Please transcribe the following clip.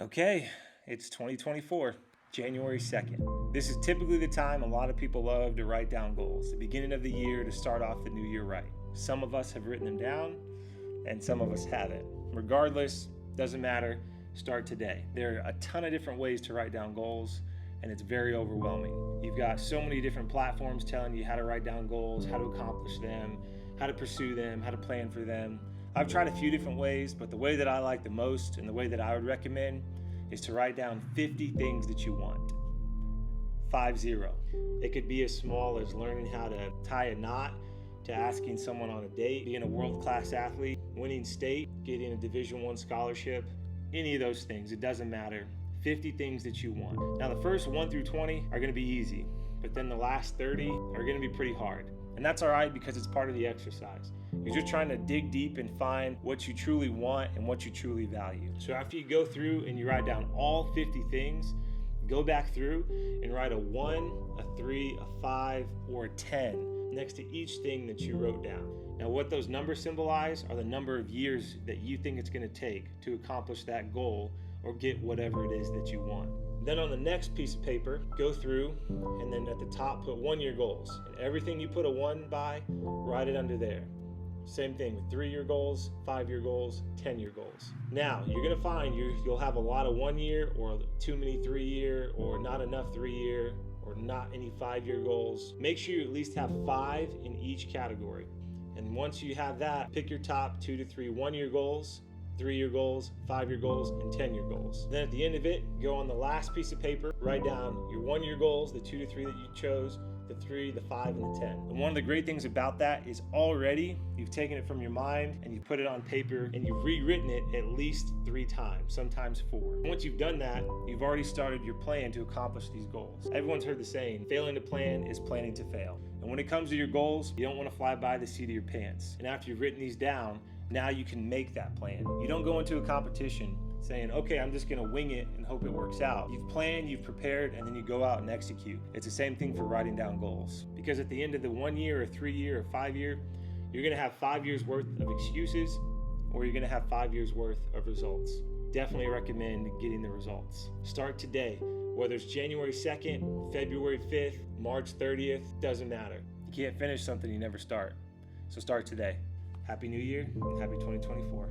Okay, it's 2024, January 2nd. This is typically the time a lot of people love to write down goals, the beginning of the year to start off the new year right. Some of us have written them down, and some of us haven't. Regardless, doesn't matter, start today. There are a ton of different ways to write down goals, and it's very overwhelming. You've got so many different platforms telling you how to write down goals, how to accomplish them, how to pursue them, how to plan for them. I've tried a few different ways, but the way that I like the most and the way that I would recommend is to write down 50 things that you want. 50. It could be as small as learning how to tie a knot, to asking someone on a date, being a world-class athlete, winning state, getting a Division I scholarship, any of those things, it doesn't matter. 50 things that you want. Now the first 1 through 20 are gonna be easy, but then the last 30 are gonna be pretty hard. And that's all right because it's part of the exercise. You're just trying to dig deep and find what you truly want and what you truly value. So after you go through and you write down all 50 things, go back through and write a 1, a 3, a 5, or a 10 next to each thing that you wrote down. Now what those numbers symbolize are the number of years that you think it's gonna take to accomplish that goal or get whatever it is that you want. Then on the next piece of paper, go through and then at the top put 1-year goals. And everything you put a 1 by, write it under there. Same thing with 3-year goals, 5-year goals, 10-year goals. Now, you're gonna find you'll have a lot of 1-year or too many 3-year or not enough 3-year or not any 5-year goals. Make sure you at least have 5 in each category. And once you have that, pick your top 2 to 3 1-year goals, 3-year goals, 5-year goals, and 10-year goals. Then at the end of it, go on the last piece of paper, write down your 1-year goals, the 2 to 3 that you chose, the 3, the 5, and the 10. And one of the great things about that is already you've taken it from your mind and you put it on paper and you've rewritten it at least 3 times, sometimes 4. Once you've done that, you've already started your plan to accomplish these goals. Everyone's heard the saying, failing to plan is planning to fail. And when it comes to your goals, you don't want to fly by the seat of your pants. And after you've written these down, now you can make that plan. You don't go into a competition saying, okay, I'm just gonna wing it and hope it works out. You've planned, you've prepared, and then you go out and execute. It's the same thing for writing down goals. Because at the end of the 1 year or 3 year or 5 year, you're gonna have 5 years worth of excuses or you're gonna have 5 years worth of results. Definitely recommend getting the results. Start today. Whether it's January 2nd, February 5th, March 30th, doesn't matter. You can't finish something you never start. So start today. Happy New Year and happy 2024.